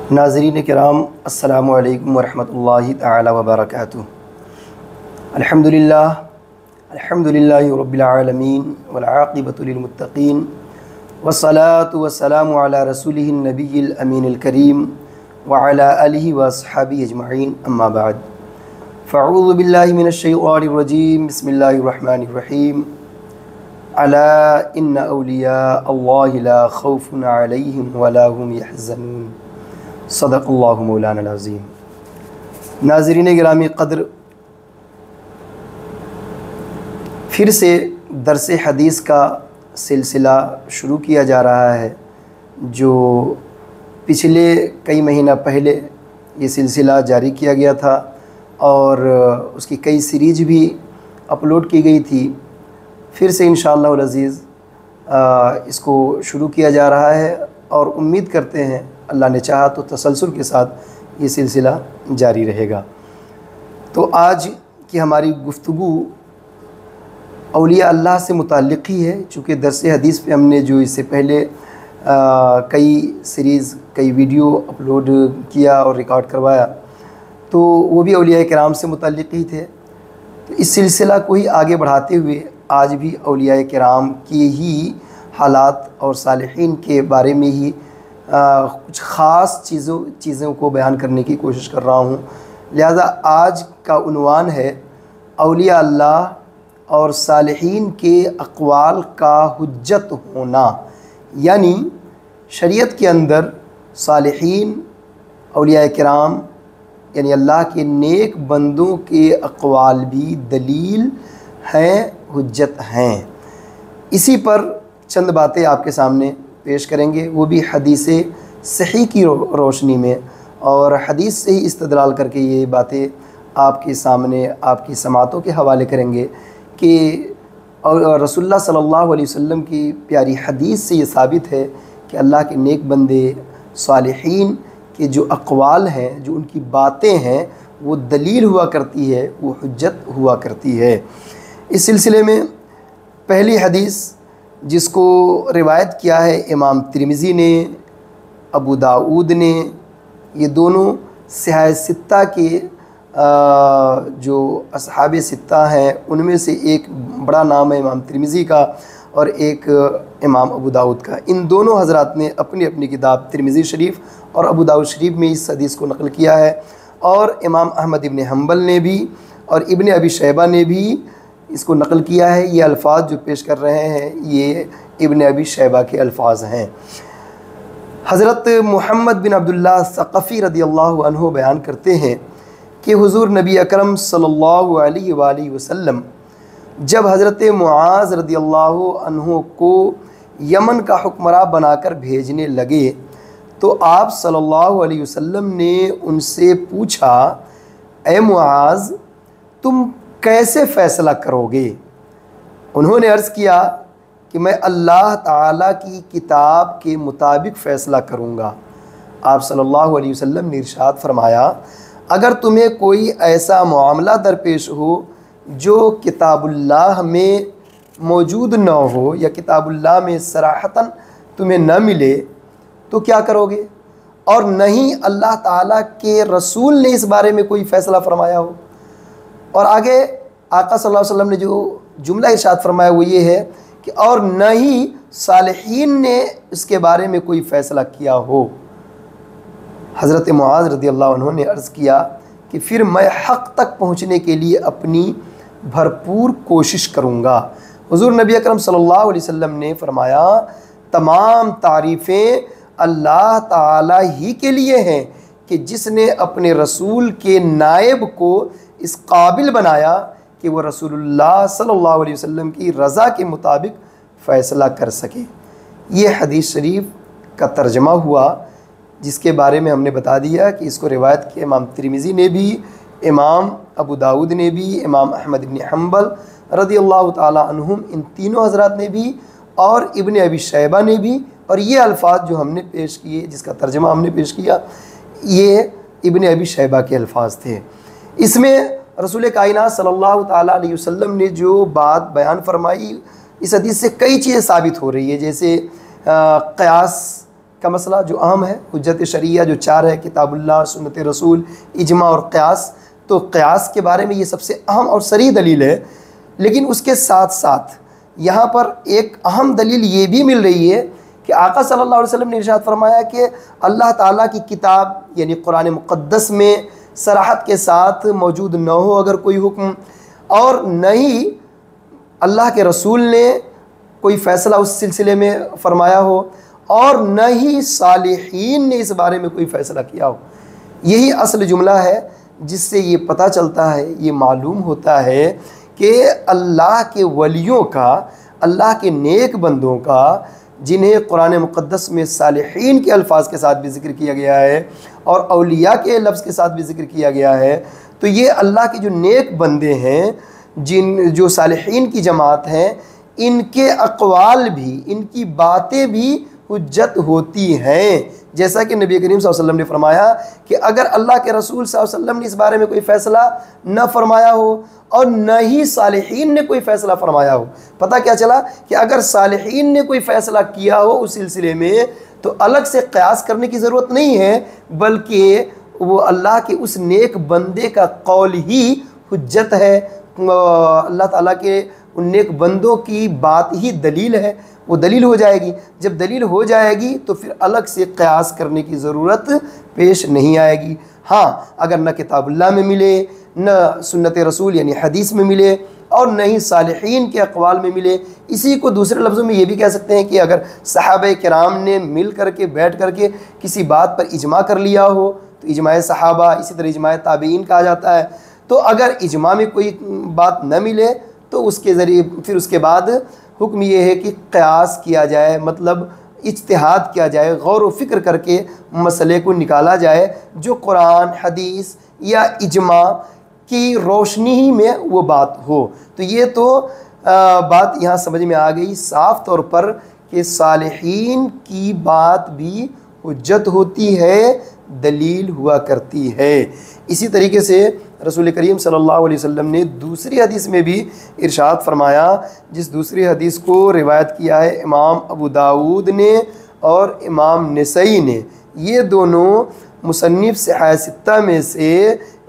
नाज़रीन किराम अस्सलामु अलैकुम वरहमतुल्लाहि तआला वबरकातुहू। अल्हम्दुलिल्लाहि रब्बिल आलमीन वल आक़िबतु लिल मुत्तक़ीन वस्सलातु वस्सलामु अला रसूलिहिन नबिय्यिल अमीनिल करीम व अला आलिहि व अस्हाबिहि अजमईन अम्मा बाद। फ़अऊज़ु बिल्लाहि मिनश शैतानिर रजीम बिस्मिल्लाहिर रहमानिर रहीम। अला इन्ना औलिया अल्लाहि ला खौफुन अलैहिम वला हुम यहज़नून। सदक़ल्लाहु मौलाना अज़ीम। नाज़रीन गिरामी क़द्र, फिर से दर्स हदीस का सिलसिला शुरू किया जा रहा है, जो पिछले कई महीना पहले ये सिलसिला जारी किया गया था और उसकी कई सीरीज भी अपलोड की गई थी। फिर से इंशाअल्लाह अज़ीज़ इसको शुरू किया जा रहा है और उम्मीद करते हैं अल्लाह ने चाहा तो तसलसल के साथ ये सिलसिला जारी रहेगा। तो आज की हमारी गुफ्तगू औलिया अल्लाह से मुताल्लिक़ ही है, चूँकि दर्स हदीस पे हमने जो इससे पहले कई सीरीज़ कई वीडियो अपलोड किया और रिकॉर्ड करवाया, तो वो भी औलिया किराम से मुताल्लिक़ ही थे। तो इस सिलसिला को ही आगे बढ़ाते हुए आज भी औलिया किराम के ही हालात और सालिहीन के बारे में ही कुछ ख़ास चीज़ों को बयान करने की कोशिश कर रहा हूँ। लिहाजा आज का उन्वान है औलिया अल्लाह और सालिहीन के अक़वाल का हुज्जत होना, यानी शरीयत के अंदर सालिहीन औलिया किराम यानी अल्लाह के नेक बंदों के अक़वाल भी दलील हैं, हुज्जत हैं। इसी पर चंद बातें आपके सामने पेश करेंगे, वो भी हदीस सही की रोशनी में, और हदीस से ही इस्तदलाल करके ये बातें आपके सामने आपकी समातों के हवाले करेंगे कि रसूलुल्लाह सल्लल्लाहु अलैहि वसल्लम की प्यारी हदीस से ये साबित है कि अल्लाह के नेक बंदे सालिहीन के जो अक़वाल हैं, जो उनकी बातें हैं, वो दलील हुआ करती है, वो हुज्जत हुआ करती है। इस सिलसिले में पहली हदीस जिसको रिवायत किया है इमाम तिरमिज़ी ने, अबू दाऊद ने, ये दोनों सिहाह सित्ता के जो असहाबे सित्ता हैं उनमें से एक बड़ा नाम है इमाम तिरमिज़ी का और एक इमाम अबू दाऊद का। इन दोनों हज़रात ने अपनी अपनी किताब तिरमिज़ी शरीफ और अबू दाऊद शरीफ में इस हदीस को नक़ल किया है, और इमाम अहमद इब्न हम्बल ने भी और इब्न अबी शैबा ने भी इसको नक़ल किया है। ये अल्फाज जो पेश कर रहे हैं ये इब्न अबी शैबा के अल्फाज हैं। हज़रत मुहम्मद बिन अब्दुल्लाह सक़फ़ी रदियल्लाहु अन्हु बयान करते हैं कि हुज़ूर नबी अकरम सल्लल्लाहु अलैहि वसल्लम जब हज़रत मुआज़ रदियल्लाहु अन्हु को यमन का हुक्मरान बनाकर भेजने लगे, तो आप सल्लल्लाहु अलैहि वसल्लम ने उनसे पूछा, ए मुआज़, तुम कैसे फ़ैसला करोगे? उन्होंने अर्ज़ किया कि मैं अल्लाह ताला की किताब के मुताबिक फ़ैसला करूँगा। आप सल्लल्लाहु अलैहि वसल्लम ने इरशाद फरमाया, अगर तुम्हें कोई ऐसा मामला दरपेश हो जो किताबुल्लाह में मौजूद न हो या किताबुल्लाह में सराहतन तुम्हें न मिले, तो क्या करोगे? और नहीं अल्लाह ताला के रसूल ने इस बारे में कोई फ़ैसला फरमाया हो। और आगे आका सल्लल्लाहु अलैहि वसल्लम ने जो जुमला इरशाद फरमाया वो ये है कि और न ही सालिहीन ने इसके बारे में कोई फ़ैसला किया हो। हज़रत मुआज़ रज़ियल्लाहु अन्हु ने अर्ज़ किया कि फिर मैं हक़ तक पहुँचने के लिए अपनी भरपूर कोशिश करूँगा। हुज़ूर नबी अकरम सल्लल्लाहु अलैहि वसल्लम ने फरमाया, तमाम तारीफ़ें अल्लाह ताला ही के लिए हैं कि जिसने अपने रसूल के नायब को इस काबिल बनाया कि वो रसूलुल्लाह सल्लल्लाहु अलैहि वसल्लम की रज़ा के मुताबिक फ़ैसला कर सके। ये हदीस शरीफ का तर्जमा हुआ, जिसके बारे में हमने बता दिया कि इसको रिवायत किया इमाम तिरमिज़ी ने भी, इमाम अबू दाऊद ने भी, इमाम अहमद इब्न हम्बल रदियल्लाहु ताला अन्हुम, इन तीनों हज़रात ने भी, और इब्न अबी शैबा ने भी। और ये अल्फाज जो हमने पेश किए, जिसका तर्जमा हमने पेश किया, ये इब्न अबी शैबा के अल्फाज थे। इसमें रसूल कायनात सल्लल्लाहु ताला अलैहि वसल्लम ने जो बात बयान फरमाई, इस हदीस से कई चीज़ें साबित हो रही है। जैसे क़यास का मसला जो अहम है, हुज्जत शरिया जो 4 है, किताबुल्लाह, सुन्नत रसूल, इजमा और क़यास। तो क़यास के बारे में ये सबसे अहम और सरी दलील है। लेकिन उसके साथ साथ यहाँ पर एक अहम दलील ये भी मिल रही है कि आका सल्लल्लाहु अलैहि वसल्लम ने इरशाद फरमाया कि अल्लाह ताला की किताब यानी कुरान मुक़द्दस में सराहत के साथ मौजूद न हो अगर कोई हुक्म, और न ही अल्लाह के रसूल ने कोई फ़ैसला उस सिलसिले में फ़रमाया हो, और न ही सालिहीन ने इस बारे में कोई फ़ैसला किया हो। यही असल जुमला है जिससे ये पता चलता है, ये मालूम होता है कि अल्लाह के वलियों का, अल्लाह के नेक बंदों का, जिन्हें कुरान मुक़द्दस में सालिहीन के अल्फाज के साथ भी ज़िक्र किया गया है और औलिया के लफ्ज़ के साथ भी ज़िक्र किया गया है, तो ये अल्लाह के जो नेक बंदे हैं, जो सालिहीन की जमात हैं, इनके अक़वाल भी, इनकी बातें भी हुज्जत होती हैं। जैसा कि नबी करीम सल्लल्लाहु अलैहि वसल्लम ने फरमाया कि अगर अल्लाह के रसूल सल्लल्लाहु अलैहि वसल्लम ने इस बारे में कोई फ़ैसला न फरमाया हो और न ही सालिहीन ने कोई फ़ैसला फरमाया हो, पता क्या चला कि अगर सालिहीन ने कोई फ़ैसला किया हो उस सिलसिले में तो अलग से क़यास करने की ज़रूरत नहीं है, बल्कि वो अल्लाह के उस नेक बंदे का कौल ही हुज्जत है। अल्लाह ताला के उन नेक बंदों की बात ही दलील है, वो दलील हो जाएगी। जब दलील हो जाएगी तो फिर अलग से क़यास करने की ज़रूरत पेश नहीं आएगी। हाँ, अगर न किताबुल्लाह में मिले, न सुन्नत रसूल यानी हदीस में मिले, और न ही सालिहीन के अक़वाल में मिले, इसी को दूसरे लफ्ज़ों में ये भी कह सकते हैं कि अगर सहाबा किराम ने मिल करके बैठ करके किसी बात पर इजमा कर लिया हो तो इजमा सहाबा, इसी तरह इजमा ताबीन कहा जाता है। तो अगर इजमा में कोई बात न मिले तो उसके ज़रिए फिर उसके बाद हुक्म ये है कि क़यास किया जाए, मतलब इज्तिहाद किया जाए, गौर व फ़िक्र करके मसले को निकाला जाए जो कुरान, हदीस या इजमा की रोशनी ही में वो बात हो। तो ये तो बात यहाँ समझ में आ गई साफ़ तौर पर कि सालिहीन की बात भी हुज्जत होती है, दलील हुआ करती है। इसी तरीके से रसूल करीम सल्लल्लाहु अलैहि वसल्लम ने दूसरी हदीस में भी इरशाद फरमाया, जिस दूसरी हदीस को रिवायत किया है इमाम अबू दाऊद ने और इमाम नसई ने। ये दोनों मुसन्निफ़ सिहाह सित्ता में से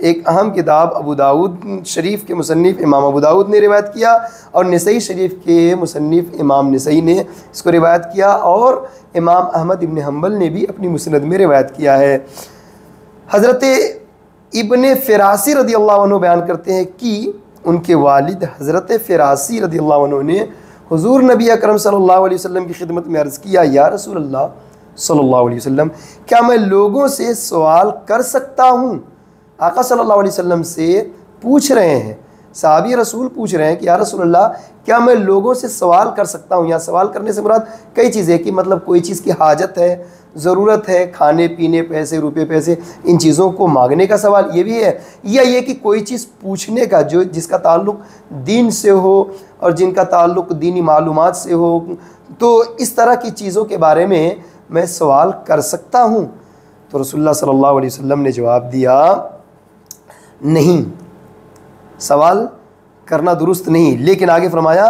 एक अहम किताब अबू दाऊद शरीफ के मुसन्निफ़ इमाम अबू दाऊद ने रिवायत किया और नसई शरीफ के मुसन्निफ़ इमाम नसई ने इसको रिवायत किया, और इमाम अहमद इब्न हम्बल ने भी अपनी मुस्नद में रिवायत किया है। हज़रत इब्न फ़िरासी रदियल्लाहु अन्हु बयान करते हैं कि उनके वालिद हज़रत फ़िरासी रदियल्लाहु अन्हु ने हुज़ूर नबी अकरम सल्लल्लाहु अलैहि वसल्लम की खिदमत में अर्ज़ किया, या रसूल अल्लाह सल्लल्लाहु अलैहि वसल्लम, क्या मैं लोगों से सवाल कर सकता हूँ? आका सल्लल्लाहु अलैहि वसल्लम से पूछ रहे हैं, सहाबी रसूल पूछ रहे हैं कि या रसूल अल्लाह, क्या मैं लोगों से सवाल कर सकता हूँ? या सवाल करने से मुराद कई चीज़ें कि मतलब कोई चीज़ की हाजत है, ज़रूरत है, खाने पीने, पैसे, रुपए पैसे, इन चीज़ों को मांगने का सवाल ये भी है, या ये कि कोई चीज़ पूछने का जो जिसका ताल्लुक़ दीन से हो और जिनका ताल्लुक़ दीनी मालूमात से हो, तो इस तरह की चीज़ों के बारे में मैं सवाल कर सकता हूँ? तो रसूलुल्लाह सल्लल्लाहु अलैहि वसल्लम ने जवाब दिया, नहीं, सवाल करना दुरुस्त नहीं। लेकिन आगे फरमाया,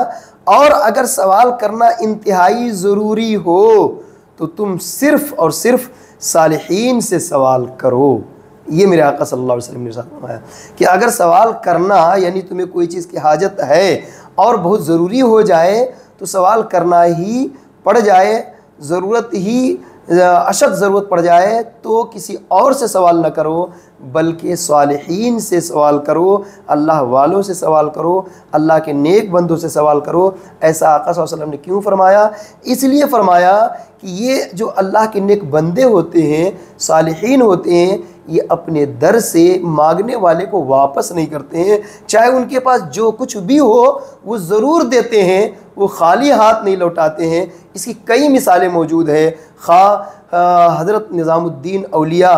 और अगर सवाल करना इंतहाई ज़रूरी हो तो तुम सिर्फ़ और सिर्फ सालिहीन से सवाल करो। ये मेरे आका सल्लल्लाहु अलैहि वसल्लम ने फरमाया कि अगर सवाल करना यानी तुम्हें कोई चीज़ की हाजत है और बहुत ज़रूरी हो जाए तो सवाल करना ही पड़ जाए, ज़रूरत ही अशद ज़रूरत पड़ जाए तो किसी और से सवाल न करो, बल्कि सालिहीन से सवाल करो, अल्लाह वालों से सवाल करो, अल्लाह के नेक बंदों से सवाल करो। ऐसा आका सल्लल्लाहु अलैहि वसल्लम ने क्यों फरमाया? इसलिए फरमाया कि ये जो अल्लाह के नेक बंदे होते हैं, सालिहीन होते हैं, ये अपने दर से मांगने वाले को वापस नहीं करते हैं, चाहे उनके पास जो कुछ भी हो वो ज़रूर देते हैं, वो खाली हाथ नहीं लौटाते हैं। इसकी कई मिसालें मौजूद है। हज़रत निज़ामुद्दीन औलिया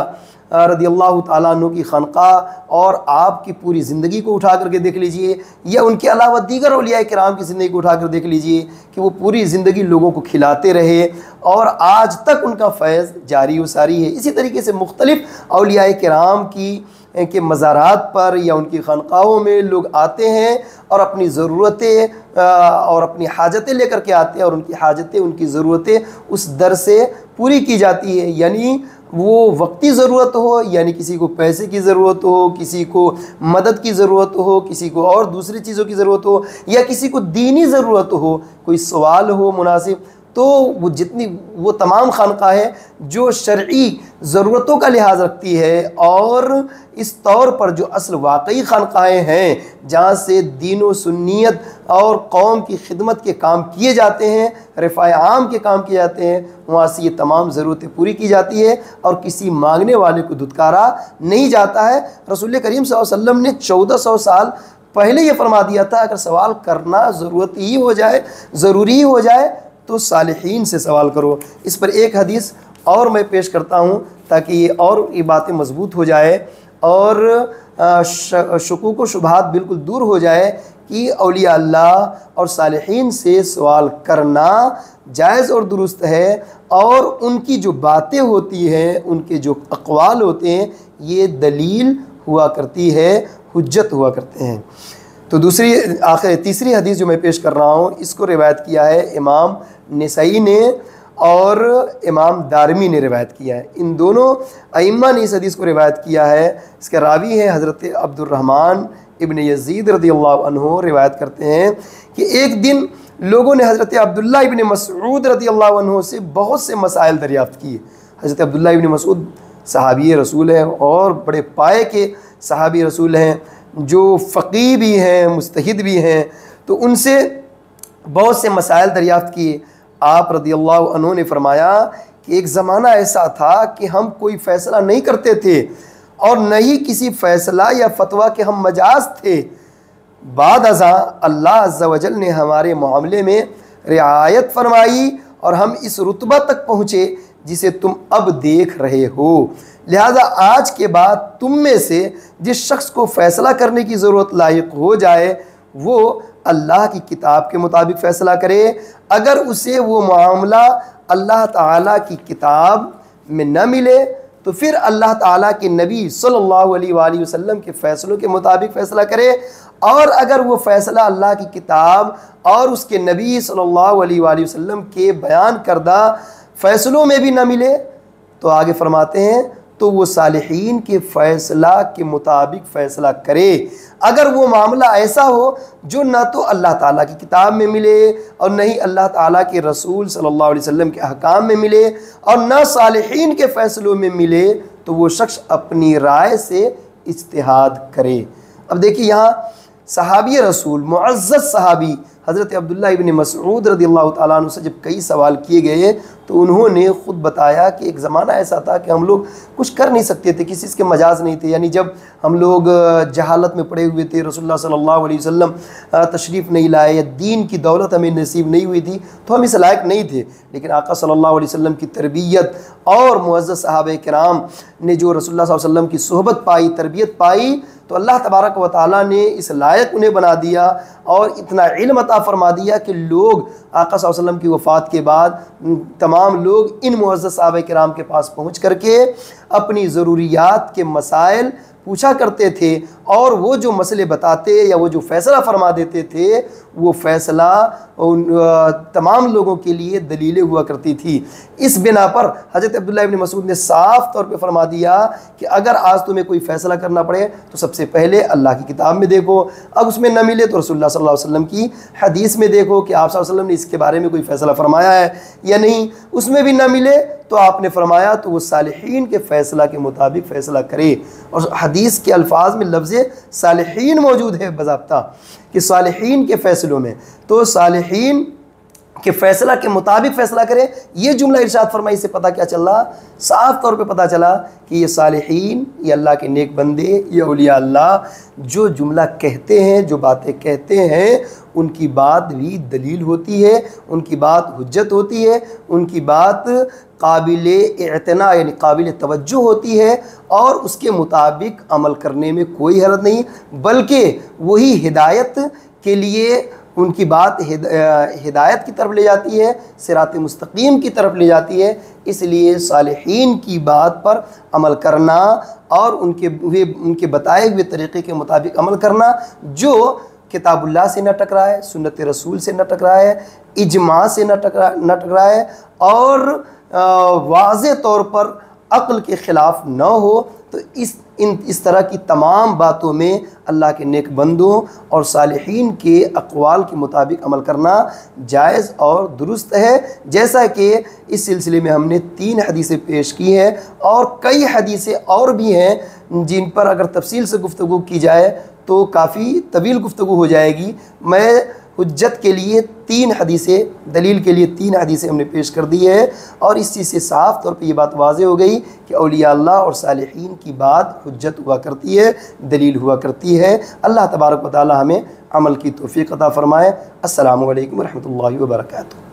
रदियल्लाहु ताला अन्हु की खानका और आपकी पूरी ज़िंदगी को उठा करके देख लीजिए, या उनके अलावा दीगर औलिया किराम की ज़िंदगी को उठा कर देख लीजिए कि वो पूरी ज़िंदगी लोगों को खिलाते रहे और आज तक उनका फैज़ जारी व सारी है। इसी तरीके से मुख्तलिफ़ औलिया किराम की के मज़ारात पर या उनकी खानकाहों में लोग आते हैं और अपनी ज़रूरतें और अपनी हाजतें लेकर के आते हैं, और उनकी हाजतें, उनकी ज़रूरतें उस दर से पूरी की जाती है। यानी वो वक्ती ज़रूरत हो, यानी किसी को पैसे की ज़रूरत हो, किसी को मदद की ज़रूरत हो, किसी को और दूसरी चीज़ों की ज़रूरत हो, या किसी को दीनी ज़रूरत हो, कोई सवाल हो मुनासिब, तो वो जितनी वो तमाम खानकाहें जो शरई ज़रूरतों का लिहाज रखती है, और इस तौर पर जो असल वाकई खानकाहें हैं जहाँ से दीन व सुन्नियत और कौम की खिदमत के काम किए जाते हैं, रफ़ाए आम के काम किए जाते हैं, वहाँ से ये तमाम ज़रूरतें पूरी की जाती है और किसी मांगने वाले को धुतकारा नहीं जाता है। रसूल करीम सल्लल्लाहु अलैहि वसल्लम ने 1400 साल पहले ये फरमा दिया था, अगर सवाल करना ज़रूरत ही हो जाए, ज़रूरी ही हो जाए, तो सालिहीन से सवाल करो। इस पर एक हदीस और मैं पेश करता हूँ ताकि ये बातें मजबूत हो जाए और शुकूक व शुबहात बिल्कुल दूर हो जाए कि औलिया अल्लाह और सालिहीन से सवाल करना जायज़ और दुरुस्त है, और उनकी जो बातें होती हैं, उनके जो अक़वाल होते हैं, ये दलील हुआ करती है, हुज्जत हुआ करते हैं। तो तीसरी हदीस जो मैं पेश कर रहा हूँ, इसको रिवायत किया है इमाम नसई ने और इमाम दारमी ने रिवायत किया है। इन दोनों अइम्मा ने इस हदीस को रिवायत किया है। इसके रावी हैं हज़रत अब्दुर्रहमान इब्न यज़ीद रज़ियल्लाहु अन्हु। रिवायत करते हैं कि एक दिन लोगों ने हज़रत अब्दुल्लाह इब्न मसऊद रज़ियल्लाहु अन्हु से बहुत से मसाइल दरियाफ़्त किए। हज़रत अब्दुल्लाह इब्न मसऊद सहाबी रसूल हैं और बड़े पाए के सहाबी रसूल हैं, जो फ़क़ीह भी हैं, मुस्तहिद भी हैं। तो उनसे बहुत से मसाइल दरियाफ़्त किए। आप रज़ियल्लाहु अन्हु ने फरमाया कि एक ज़माना ऐसा था कि हम कोई फ़ैसला नहीं करते थे और न ही किसी फ़ैसला या फतवा के हम मजाज थे। बाद अज़ा अल्लाह अज़्ज़ा वजल ने हमारे मामले में रियायत फरमाई और हम इस रुतबा तक पहुँचे जिसे तुम अब देख रहे हो। लिहाजा आज के बाद तुम में से जिस शख्स को फ़ैसला करने की ज़रूरत लायक हो जाए, वो अल्लाह की किताब के मुताबिक फ़ैसला करे। अगर उसे वो मामला अल्लाह ताला की किताब में न मिले तो फिर अल्लाह ताला के नबी सल्लल्लाहु अलैहि वसल्लम के फ़ैसलों के मुताबिक फ़ैसला करे, और अगर वो फ़ैसला अल्लाह की किताब और उसके नबी सल्लल्लाहु अलैहि वसल्लम के बयान करदा फ़ैसलों में भी न मिले तो आगे फरमाते हैं तो वो सालिहीन के फ़ैसला के मुताबिक फ़ैसला करे। अगर वो मामला ऐसा हो जो ना तो अल्लाह ताला की किताब में मिले और न ही अल्लाह ताला के रसूल सल्लल्लाहु अलैहि वसल्लम के अहकाम में मिले और ना सालिहीन के फ़ैसलों में मिले, तो वो शख्स अपनी राय से इज्तिहाद करे। अब देखिए यहाँ सहाबी रसूल मुअज़्ज़ज़ सहाबी हज़रत अब्दुल्लाह इब्न मसऊद रज़ियल्लाहु ताला अन्हु से जब कई सवाल किए गए तो उन्होंने ख़ुद बताया कि एक ज़माना ऐसा था कि हम लोग कुछ कर नहीं सकते थे, किसी के मजाज नहीं थे। यानी जब हम लोग जहालत में पड़े हुए थे, रसूलुल्लाह सल्लल्लाहु अलैहि वसल्लम तशरीफ़ नहीं लाए या दीन की दौलत हमें नसीब नहीं हुई थी, तो हम इस लायक नहीं थे। लेकिन आका सल्लल्लाहु अलैहि वसल्लम की तरबियत और मुअज़्ज़ज़ सहाबे किराम ने जो रसूलुल्लाह सल्लल्लाहु अलैहि वसल्लम की सोहबत पाई, तरबियत पाई, तो अल्लाह तबारक व तआला ने इस लायक उन्हें बना दिया और इतना इल्म अता फरमा दिया कि लोग आका सल्लल्लाहु अलैहि वसल्लम की वफ़ात के बाद तमाम लोग इन मुअज़्ज़ज़ सहाबा किराम के पास पहुँच करके अपनी ज़रूरियात के मसाइल पूछा करते थे, और वो जो मसले बताते या वो जो फ़ैसला फरमा देते थे, वो फ़ैसला उन तमाम लोगों के लिए दलीलें हुआ करती थी। इस बिना पर हज़रत अब्दुल्लाह इब्न मसऊद ने साफ़ तौर पे फरमा दिया कि अगर आज तुम्हें कोई फ़ैसला करना पड़े तो सबसे पहले अल्लाह की किताब में देखो, अब उसमें न मिले तो रसूलुल्लाह सल्लल्लाहु अलैहि वसल्लम की हदीस में देखो कि आप सल्लल्लाहु अलैहि वसल्लम ने इसके बारे में कोई फ़ैसला फरमाया है या नहीं। उसमें भी न मिले तो आपने फरमाया तो वो सालिहीन के फ़ैसला के मुताबिक फ़ैसला करे। और हदीस के अल्फाज में लफ्ज़ सालिहीन मौजूद है बज़ाब्ता कि सालिहीन के फ़ैसलों में, तो सालिहीन के फ़ैसला के मुताबिक फ़ैसला करे। ये जुमला इरशाद फरमाई से पता क्या चल रहा, साफ़ तौर पे पता चला कि ये सालिहीन, ये अल्लाह के नेक बंदे, ये औलिया अल्लाह जो जुमला कहते हैं, जो बातें कहते हैं, उनकी बात भी दलील होती है, उनकी बात हुज्जत होती है, उनकी बात काबिल इतना यानी काबिल तवज्जो होती है, और उसके मुताबिक अमल करने में कोई हरज नहीं, बल्कि वही हिदायत के लिए उनकी बात हिदायत की तरफ ले जाती है, सिरात मुस्तकीम की तरफ ले जाती है। इसलिए सालिहीन की बात पर अमल करना और उनके बताए हुए तरीक़े के मुताबिक अमल करना, जो किताबुल्लाह से न टकराए, सुन्नत रसूल से न टकराए, इजमा से न टकराए और वाज़े तौर पर अक्ल के ख़िलाफ़ न हो, तो इस तरह की तमाम बातों में अल्लाह के नेक बंदों और सालिहीन के अक़वाल के मुताबिक अमल करना जायज़ और दुरुस्त है। जैसा कि इस सिलसिले में हमने 3 हदीसें पेश की हैं और कई हदीसें और भी हैं जिन पर अगर तफसील से गुफ्तगू की जाए तो काफ़ी तवील गुफ्तगू हो जाएगी। मैं हुज्जत के लिए 3 हदीसें, दलील के लिए 3 हदीसें हमने पेश कर दी है और इस चीज़ से साफ़ तौर पे ये बात वाज़े हो गई कि औलिया अल्लाह और सालिहीन की बात हुज्जत हुआ करती है, दलील हुआ करती है। अल्लाह तबारक व तआला हमें अमल की तौफ़ीक़ अता फ़रमाए। अस्सलामु अलैकुम व रहमतुल्लाहि व बरकातुहू।